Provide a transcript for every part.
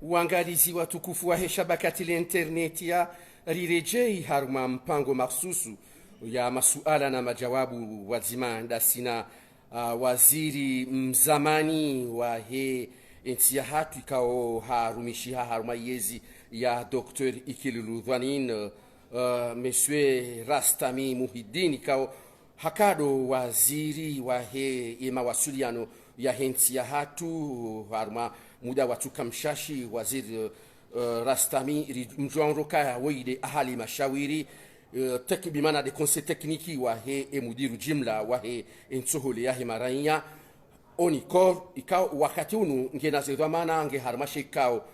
Uangalizi watukufu wa shabakati la interneti ya rirejei haruma mpango mahsusu ya masuala na majawabu wazima ndasina waziri mzamani wa he nchi ya hatu ikao harumishiha haruma yezi ya Dr. Ikilulu Dhwanin Monsieur Rastami Muhiddin ikao hakado waziri wa he mawasiliano ya nchi ya hatu haruma muda watuka mshashi waziri Rastami mjwanroka waide ahali mashawiri bimana de conseil technique wa he mudiru jimla wa he nsohole ya himaranya onikor ikao wakati unu ngena zedhamana nge harmashe ikao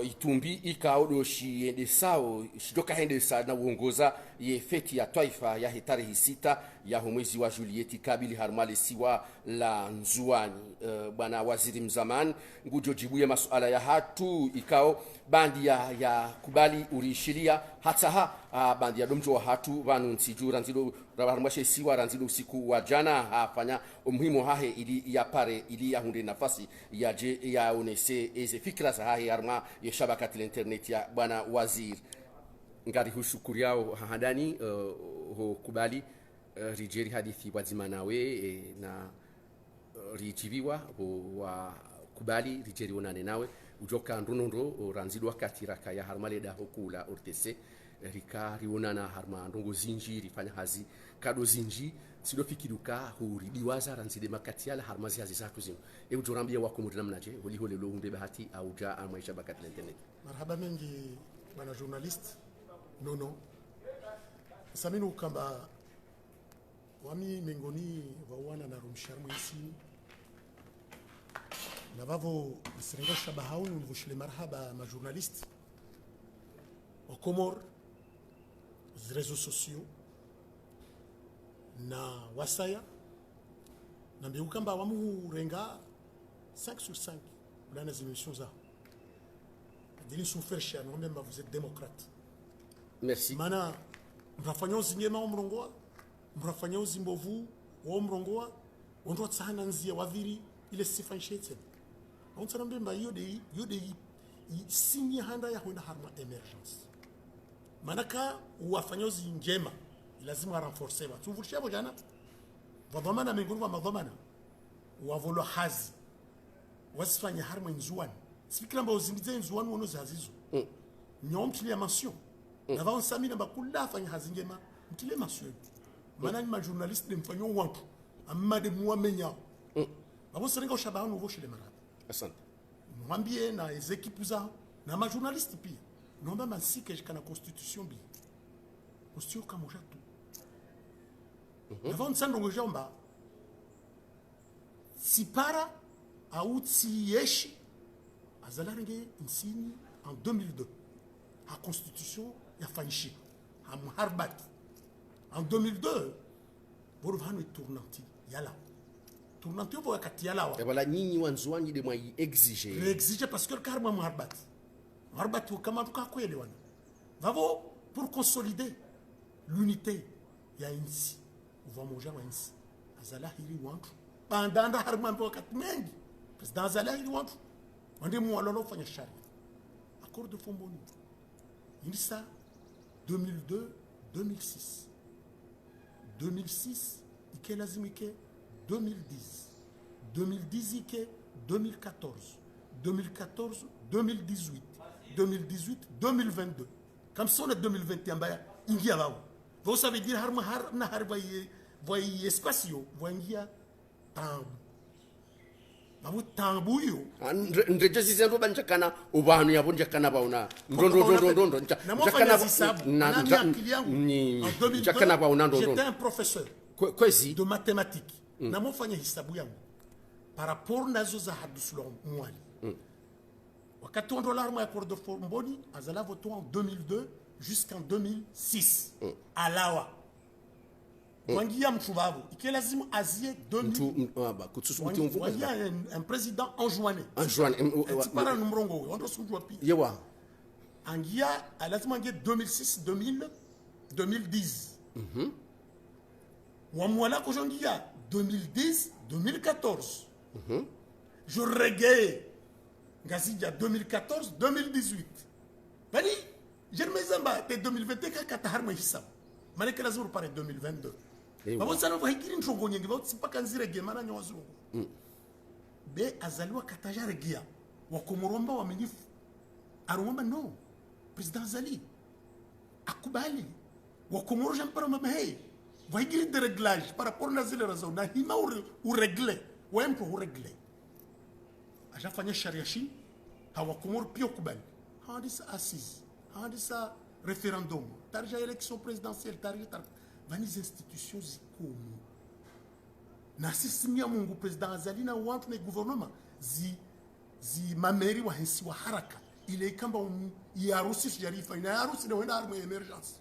itumbi ikao doshi ende sao shidoka hende sa na uongoza ye feti ya taifa ya tarehe 6 ya mwezi wa Julieti kabili harmale siwa la nzuani. Bwana waziri mzamani ngujo jibuye masuala ya hatu ikao bandi ya kubali urishilia hata bandi ya domjo wa hatu vanu nsiju ranzido harmashe siwa ranzido usiku wa jana hafanya umuhimu hahe ili ya pare ili ya hunde nafasi ya unese eze fikra za hahe harma ya shabakati la internet ya bwana waziri ngari hushukuri yao hahadani ho kubali rijeri hadithi wazima nawe na rijiviwa wa kubali rijeri onane nawe ujoka ndonondo ranzido wakati raka ya harmale da hokula ortese rika rionana harma ndongo zinji rifanya hazi kado zinji sido fikiruka huridiwaza ranzide makatiala harmazi hazi zatu zinu ujorambia wako mudina mnaje holi lo hunde bahati au ja amaisha bakati internet. Marhaba mengi bwana journalist nono saminu kamba wami mengoni wawana na rumsharmu isi na vavo sirengo shabahaunu mvushile marhaba ma journalist au Comor les réseaux sociaux na wasaya na mbeukamba wamu renga 5 sur 5 dans les émissions za dili souffrir cher non même vous êtes démocrate. Merci. Mana mrafanya uzingema umrongoa mrafanya uzimbovu wa umrongoa ondo tsana nzia waviri ile sifa nshete on tsana mbemba yode sinye handa ya huna harma emergence manaka uwafanya uzingema lazima renforcer watu vulisha bojana vadhamana mengoni wa madhamana wavolo hazi wasifanya harma nzuani sikira mba uzindize nzuani wono zazizo nyomtilia mention na va onsamina bakula fanya hazingema mtile mention mana ni ma journaliste de mfanyo wantu amma de muamenya abo serenga ushabaho nouveau chez les marabouts. Asante Mwambie na les équipes za na ma journaliste pia nomba masike jikana constitution bi constitution kama jatu avant sandongo jomba sipara au tiyeshi azalarenge insini en 2002 la constitution ya fanchi à Harbat en 2002 borvano tournanti yala tournanti vo wakati yala wa voilà nyinyi wanzuani de moi exiger parce que le karma Harbat kama tukakuelewana vavo pour consolider l'unité ya insi uva moja wa insi azalahiri wantu bandanda harma wakati mengi president azalahiri wantu wande muwalolo fanya sharia accord de Fomboni Insa 2002 2006 2006 ike lazima ike 2010 2010 ike 2014 2014 2018 2018 2022 comme ça on est 2021 baya ingia bao vous savez dire harma har na har vai espacio voingia tambu babu tambu yo ndreje sizendo banjakana ubanu yabo njakana bauna ndondo njakana na njakana bauna ndondo. J'étais un professeur kwezi de mathématiques na mofanya hisabu yangu par rapport nazo za haduslo mwali wakati on dollar mo accord de Fomboni azala voto en 2002 jusqu'en 2006 alawa wangia mchubabu ike lazima azie 2000 kutsusuti mvuka wangia un président enjoiné para numrongo ondo sujwa pi yewa angia lazima angia 2006 2000 2010 wamwala ko jongia 2010 2014 je regaye ngazija 2014 2018 bali jerme zamba te 2021 kata harma hisab maneke lazima pare 2022 babo sana vahikiri ntongo nyingi babo sipaka nzire gemana nyawazungu be azaliwa katajare gia wakomoromba waminifu aromba no president Azali akubali wakomoro jampara mamahe vahikiri de réglage par rapport na zile raison na hima u régler wempo u régler ajafanya sharia shi hawakomoro pia kubali hadisa assise hadisa référendum tarja élection présidentielle tarja vaniz institutions zikomo na sisi mungu president Azali na watu na gouvernement zi mameri wa hensi wa haraka ile kamba ya harusi sharifa ina harusi na wenda harmu emergency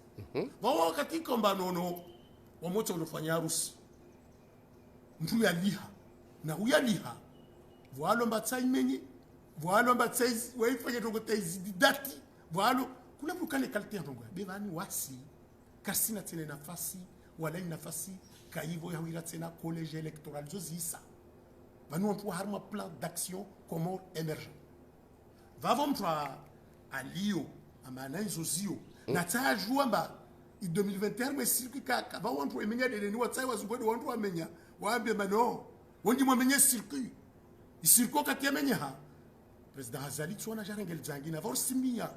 wakati kwamba nono wamoto unafanya harusi mtu yaliha na uyaliha voalo mbatsai menye voalo mbatsai waifanya tongo taizi dati voalo kula mukale kalite tongo bevani wasi kasina tena nafasi wala nafasi kaivo ya wila tena collège électoral zozisa vanu on harma plan d'action Comores émergent vavon tra alio amana izozio na tajua mba 2021 mais circuit ka va on emenya de ni watsai wazubodi wantu amenya waambie mano wondi mwamenya circuit isirko katemenya ha president Azali tsona jarengel zangi na vorsimia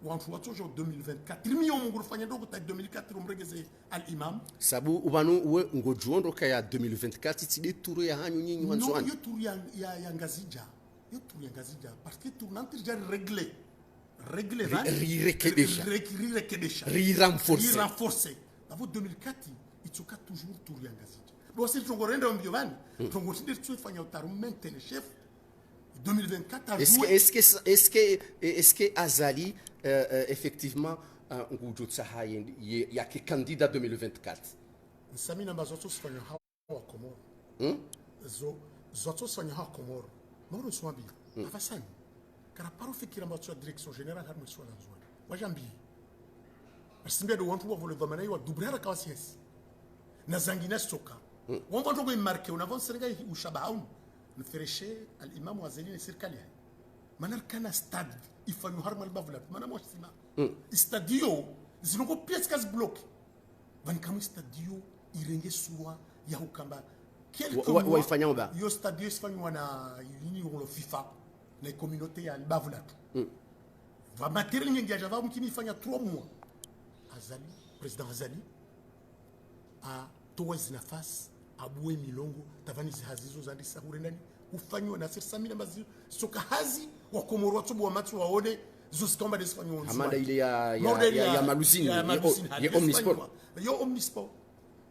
wantu watojo 2024 million mungu fanya ndogo ta 2004 umregeze al imam sabu ubanu uwe ngojuondo kaya 2024 tide turu ya hanyu nyinyi wanzwani no yo turu ya ngazija parce que tournante déjà réglé renforcer avant 2004 ituka toujours turu ya ngazija bo c'est tongo renda mbio bani tongo tinde tsufanya utaru maintenir chef 2024 est-ce que Azali effectivement ngujo tsahaye ya ki candidat 2024 nsamina bazoto sifanya hawa Komoro zoto sifanya hawa Komoro moro swambi afasani kara paro fikira mbatwa direction générale harmo swala nzwana wajambi asimbe do wantu wavole vamana yiwa dubrera kawasiesi na zangina stoka wongo ndogo imarke unavance nga ushabaun nfereshe al imam Azali serikali manar kana stade ifanyo harmo albavula mana mwasima stadio zinoko pièce kas bloc van kamu stadio irenge suwa ya ukamba waifanya oba yo stadio isfanywa na yini ngolo FIFA na communauté ya albavula va matériel nyengi java mkini ifanya 3 mois Azali president Azali a towazi nafasi abue milongo tavani zihazizo zandisa hurendani ufanywa na 600,000 mazi soka hazi wa Komoro watu wa matu waone zosikomba desfanywa amanda ile ya Maluzini ya Omnisport yo Omnisport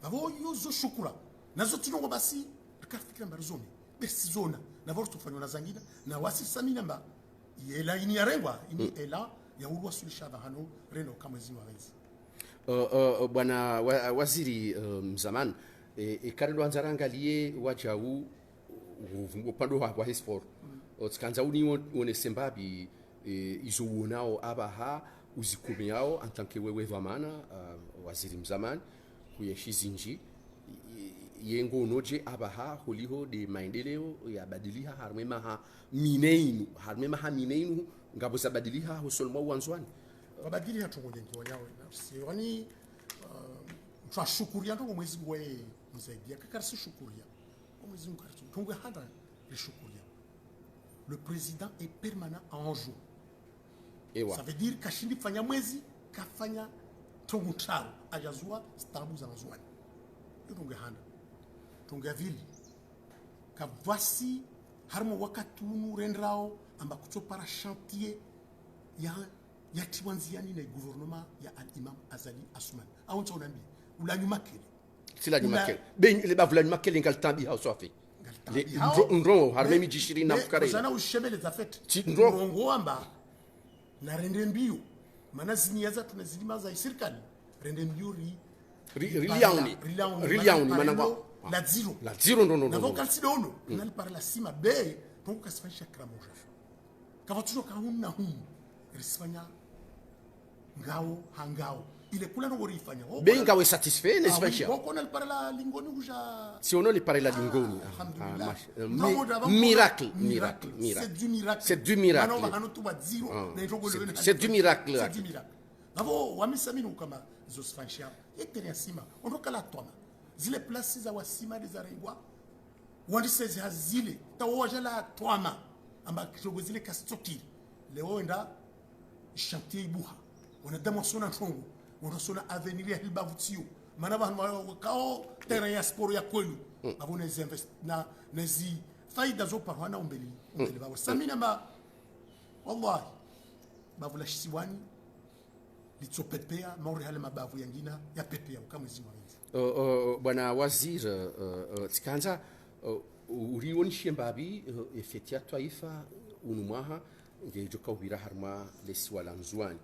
avo yo zo shukura nazo tinongo basi akafikira mbarizoni besi zona na vorto tufanywa na zangina na wasi samina mba yela ini yarengwa ini ela ya urwa sulisha bahano reno kama zinwa hizi bwana waziri mzamani ikarendo anzarangalie wajau upande wa hisport otsikanza uni sembabi izo wonao abaha uzikumiao antanke wewe vamana waziri mzamani kuyeshizinji yengo noje abaha holiho de maendeleo ya badiliha harmemaha mineinu ngabo za badiliha husolmo wanzwani wabadiliha tungojengi wanyawe nafsi wani twashukuria ndo mwezi we mzaidia kakarisi shukuria mwezi mkarisi tungwe handa lishukuria le président est permanent en jour ça veut dire kashindi fanya mwezi kafanya tongu trao ajazua stambu za mazwani tungwe handa tungwe vili kavasi harmo wakatunu rendrao amba kutopara chantier ya tiwanziani na gouvernement ya al-imam Azali Asuman aonto onambi ulanyuma kile sila nyuma kile ben le bavula nyuma kile ngaltambi ha sofi le ndro harmemi jishiri na fukare sana ushebele za fete ndro amba na rende mbio maana ziniaza tunazilima za serikali rende mbio riliauni maana la zero ndo na vokalsi dono nali par la cima be pour kasifanya kramoja kava toujours kauna risfanya ngao hangao ile kula no rifanya benga we satisfait n'est-ce pas cher on a le parla lingoni uja si on le parle la lingoni miracle c'est du miracle c'est du miracle avo wamisamini kama zosfanshia etenia sima ondokala toma zile places za wasima za rengwa wandisezi hazile tawajala twama amba kidogo zile kastokiri leo enda chantier ibuha wanadamu sona ntongo wanasona avenir ya hilbavutio maana bantu kao terrain ya sport ya kwenu abone zinvest na nazi faida zo parwana umbeli bawo samina ma wallahi bavula shisiwani litsopepea mauri hale mabavu yangina ya pepea kama zima hizi bwana wazir tsikanza urioni shembabi efetia taifa unumwaha ngejo kawira harma lesiwala nzwani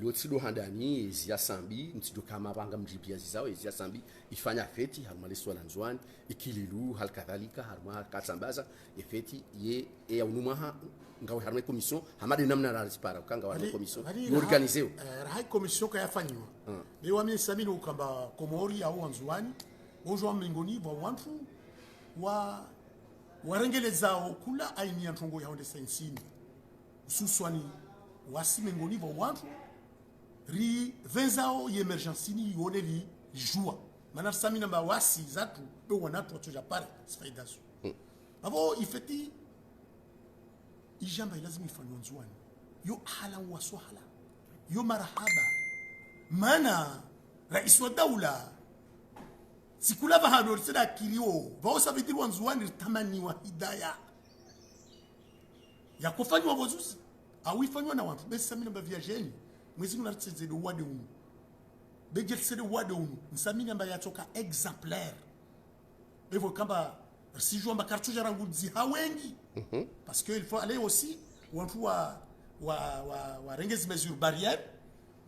lotsido handani zia sambi ntido kama banga mjibia zao zia sambi ifanya feti harma lesiwala nzwani ikililu hal kadhalika harma katsambaza efeti ye ya unumwaha ngawe harma commission hamade namna la rispara kanga wa commission organiser raha commission ka yafanywa bewa mimi samini ukamba komori au nzwani ojo mlingoni wa wantu wa warengelezao kula aini ya ntongo yaonde sensini suswani wasimengoni vo wantu ri venzao ye emergency ni yone li joie maana samina ba wasi zatu be wanatu watoja pale sfaidaso avo ifeti ijamba lazima ifanywe nzwani yo hala wa swala yo marahaba maana rais wa daula sikula bahano sida kilio bao sabiti wanzuani tamani wa hidayah ya kufanywa vozuzi au ifanywa na watu besa mimi namba viajeni mwezi mnatseze do wade unu beje de wade unu nsamini namba yatoka exemplaire evo kamba si jo mba cartouche rangu ziha wengi parce que il faut aller aussi watu wa rengezi mesure barrière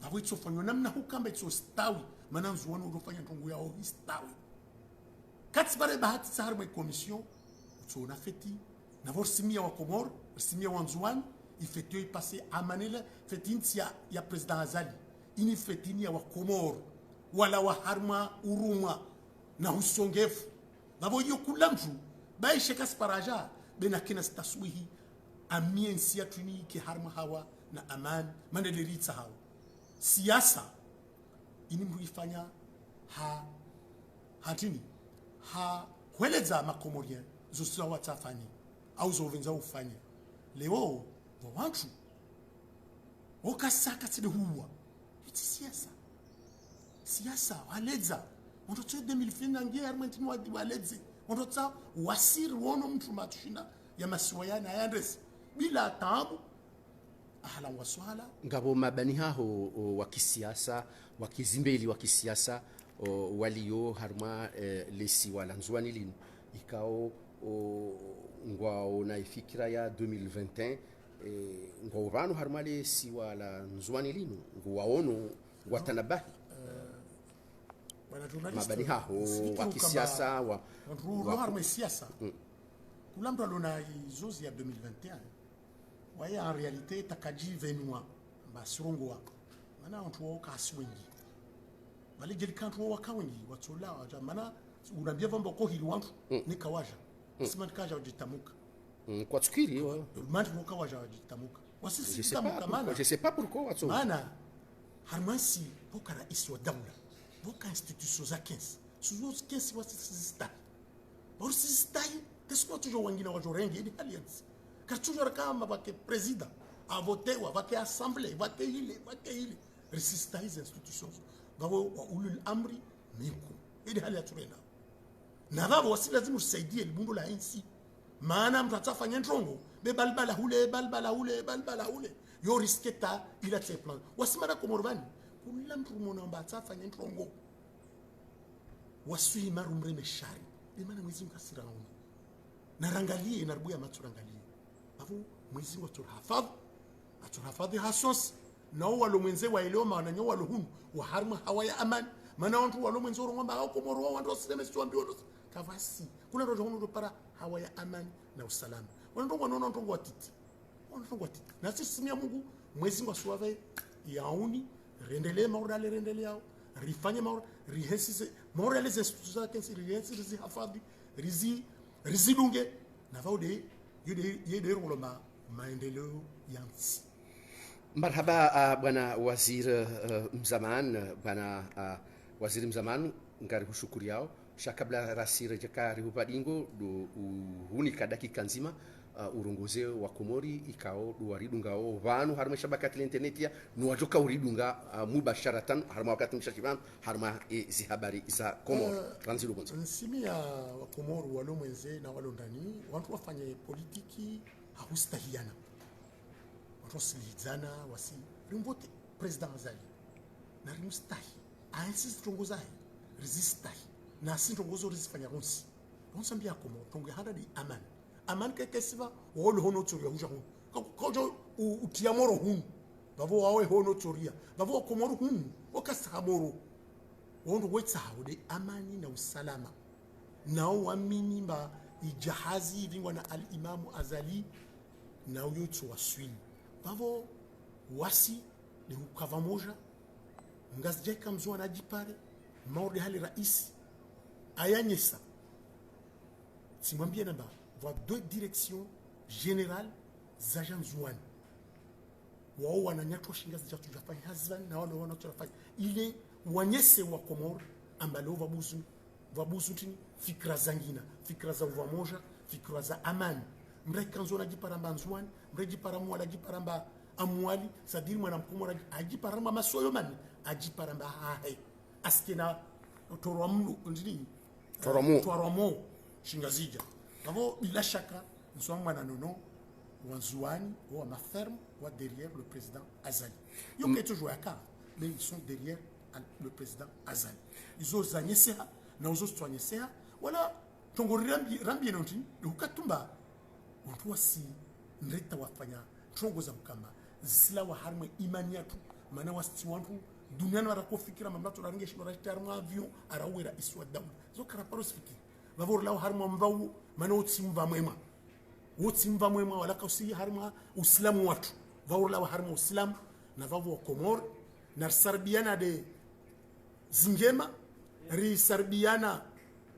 bavo itofanywa namna hukamba itso stawi maana nzuoni urofanya ntongo yao stawi katsibare bahati sahar mwe commission tsona feti na vorsimia wa Komor simia wa nzuani ifetio ipase amanele fetintia ya president Azali ini fetinia wa Komor wala wa harma uruma na husongefu bavo yo kulamtu baishe kasparaja bena kina staswihi amiensi ya tuni ki harma hawa na aman mandelitsa hawa siasa ini mrifanya hatini kueleza makomorien zosira watafanya au zovenza ufanya leo wantu okasaka tside huwa iti siasa waleza ondoto 2020 ngie armentini waleze ondoto wasiri wono mtu matushinda ya masiwayana ayandres bila tabu ahala waswala ngabo mabani haho wa kisiasa wa kizimbeli wa kisiasa walio harma lesi wala nzwani linu ikao ngwao na ifikira ya 2021 ngwao vanu harma lesi wala nzwani linu ngwaono watanabahi mabani haho wa kisiasa wa harma siasa kula mtu alona izozi ya 2021 waye en réalité takaji venua basirongo maana watu wao kasi wengi wale jeli kantu wao kawengi watola maana unambia vamba ko hili wantu ni kawaja sima kaja ujitamuka kwa tukiri wao mantu wao kawaja ujitamuka wasisi tamuka maana je sais pas pourquoi watu maana harmasi boka rais wa daula boka institution za 15 suzo 15 wasisi stai tesiko toujours wengine wajorengi ni alliance toujours kama vake president a voté wa vake assemblée vake ile resista hizo institutions babo ulul amri minkum ili hali ya turenda na babo wasila lazima usaidie libundo la nchi maana mtu atafanya ndrongo be balbala hule yo risketa ila tse plan wasimara komorbani kula mtu mona atafanya ndrongo wasui marumre meshari be maana mwezi mkasira na rangalie na rubuya maturangalie afu mwezi wa turhafadhi hasos na walo mwenze wa ileo maana nyo walo hunu wa harma hawaya aman maana watu walo mwenze ngomba au komoro wao ndo sema sio ambio kavasi kuna roho hunu para hawaya aman na usalama wanaongo watiti na sisi simia Mungu mwezi wa suave yauni rendelee maurale rendele yao rifanye maur rihesize maurale zestuza zake rihesi rizihafadhi rizidunge na vaude yede roloma maendeleo yansi. Marhaba bwana waziri mzaman, bwana waziri mzaman ngari hushukuri yao shakabla rasire jakari hubadingo do uhunika dakika nzima urongoze wa Komori ikao duwaridungao vanu harma shabakati internet ya nuwajoka uridunga mubasharatan harma wakati mshashiban harma zi habari za Komori ranzilu bonza nsimi ya wa Komori walo mwenze na walo ndani watu wafanye politiki hakustahiana watu wasilizana wasi rimbote president Azali na rimustahi ainsi tongozahi resistahi na sintongozo rizifanya ronsi onsambia Komori tonge hada di amani aman ke kesiva wolo hono toria huja hu kojo utiamoro hu bavo wawe hono toria bavo Komoro hu okasamoro wondo wetsa haude amani na usalama nao wamini mba ijahazi vingwa na al-Imamu Azali na uyotu waswili bavo wasi ni ukava moja ngazjeka mzua na jipare maorde hali raisi ayanyesa simwambia namba voit deux directions générales z'agents zouane wao wananyatwa shinga zijatu jafanya hazvan na wale wanatofanya ile wanyese wa Komoro ambalo vabuzu tini fikra zangina fikra za uvamoja fikra za amani mrai kanzo na jiparamba nzwani mrai jiparamba wala jiparamba amwali sadiri mwana Mkomoro ajiparamba masoyo mani ajiparamba hahe askena toromu ndini toromu shinga zija D'abord, bila shaka, nous sommes nono Wanzouani ou à ma ferme ou derrière le président Azali. Ils ont toujours à cas, mais ils sont derrière le président Azali. Ils ont zagné ça, nous ont soigné ça. Voilà, tongo rambi nonti, le katumba. On doit si nreta wafanya tongo za mkama. Zisila wa harma imaniatu, mana wasti wantu duniani warakofikira mamlato rangeshi warashtarma avion arawera iswa damu. Zo karaparos fikiri. Vavor lao harma mvau mana utsimva mwema wala kausi harma uislamu watu vavor lao harma uislamu na vavu wa Komoro na sarbiana de zingema ri sarbiana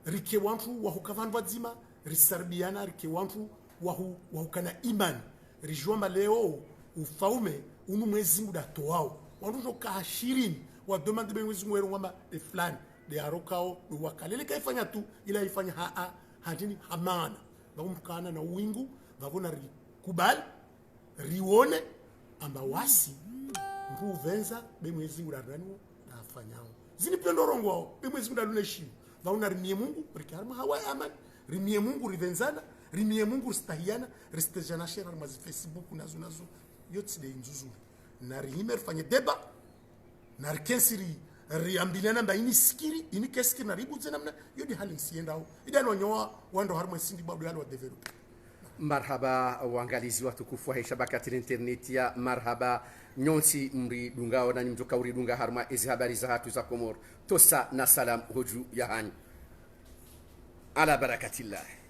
rike wantu wa hukavanwa dzima ri sarbiana rike wantu wa hukana imani rijoma leo ufaume unu mwezi muda toao wantu joka 20 wa demande mwezi mwero ngamba de flani de arokao de wakalele kaifanya tu ila ifanya hatini hamana baumkana na wingu vavona kubali rione amba wasi mruvenza bemwezi nguraraniwo na afanyao zini pendorongo wao bemwezi nguraluneshi vauna rimie Mungu rikarma hawa amani rimie Mungu rivenzana rimie Mungu ristahiana ristejana share na Facebook nazo yote de nzuzu na rihimer fanye deba na rikensiri riambilana mba ini sikiri ini keskiri na ribu zena mna yodi hali nsiendao idani wanyoa wando harma sindi babu yalo wa develop. Marhaba waangalizi watukufu wa shabakati internet ya marhaba nyonsi mri dungao na nimjoka uri dunga harma ezi habari za hatu za Komoro tosa na salam hoju ya hani ala barakatillah.